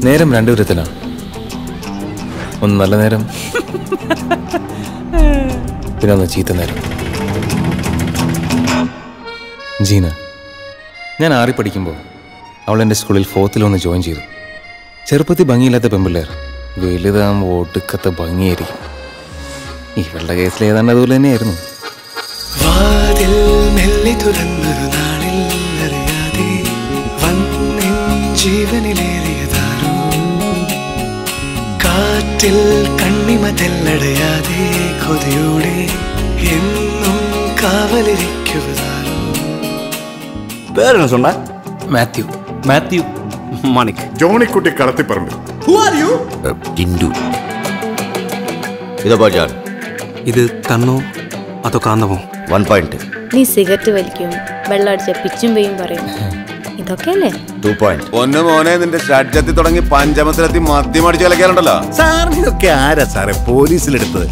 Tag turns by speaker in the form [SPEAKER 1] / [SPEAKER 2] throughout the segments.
[SPEAKER 1] നേരം രണ്ടു വിധത്തിലാണ്. ഒന്ന് നല്ല നേരം, പിന്നെ ഒന്ന് ചീത്ത നേരം. ജീന, ഞാൻ 6 പഠിക്കുമ്പോൾ അവൾ എൻ്റെ സ്കൂളിൽ 4th ഒന്ന് ജോയിൻ ചെയ്തു. ചെറുപ്പത്തിൽ ഭംഗിയില്ലാത്ത പെൺപിള്ളേർ വലുതാകുമ്പോൾ ഒടുക്കത്തെ ഭംഗിയായിരിക്കും. ഇവളുടെ കേസിൽ ഏതാണ്ട് അതുപോലെ തന്നെയായിരുന്നു.
[SPEAKER 2] വാതിൽ മെല്ലെ തുറന്നൊരു നാളിൽ അറിയാതെ വന്നിൻ ജീവനിലേറിയതാരോ, കാറ്റിൽ കണ്ണിമ തെല്ലടയാതെ കൊതിയോടെ എന്നും കാവലിരിക്കുവതാരോ.
[SPEAKER 3] പേരെന്നാ சொன்ன?
[SPEAKER 1] മാത്യു.
[SPEAKER 3] മാത്യു മാണിക്.
[SPEAKER 4] ജോണിക്കുട്ടി കളത്തിപ്പറമ്പ്.
[SPEAKER 3] ടിൻഡു. ഇതോ ജാൻ.
[SPEAKER 5] ഇത് കണ്ണോ അതോ കാന്തമോ?
[SPEAKER 3] 1 പോയിന്റ്.
[SPEAKER 6] നീ സിഗരറ്റ് വലിക്കും, വെള്ളമടിച്ച പിച്ചും പെയ്യും പറയും, ഇതൊക്കെയല്ലേ?
[SPEAKER 3] 2 പോയിന്റ്.
[SPEAKER 7] ഒന്ന് മോനെ, നിന്റെ ഷഡ്ജത്തിൽ തുടങ്ങി പഞ്ചമത്തിലെത്തി മദ്യം അടിച്ചു കളിക്കാനുണ്ടല്ലോ.
[SPEAKER 4] സാറിനൊക്കെ ആരാ സാറേ പോലീസിലെടുത്തത്?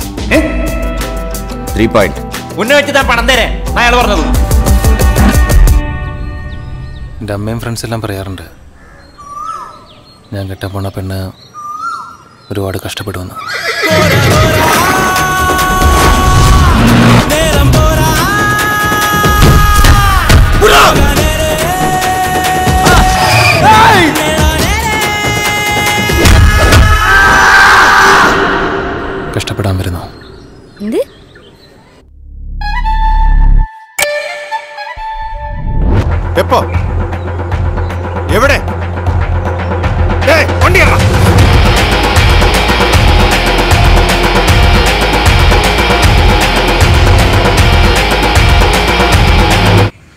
[SPEAKER 3] 3 പോയിന്റ്.
[SPEAKER 8] ഉന്നയിച്ച് പണം തരേ അയാൾ പറഞ്ഞത്.
[SPEAKER 1] എൻ്റെ അമ്മയും ഫ്രണ്ട്സ് എല്ലാം പറയാറുണ്ട്, ഞാൻ കെട്ടാൻ പോണ പെണ്ണ് ഒരുപാട് കഷ്ടപ്പെടുമെന്ന്. കഷ്ടപ്പെടാൻ വരുന്നു.
[SPEAKER 6] എന്ത്?
[SPEAKER 7] എപ്പോ? എവിടെ?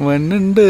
[SPEAKER 1] വന്നുണ്ട്.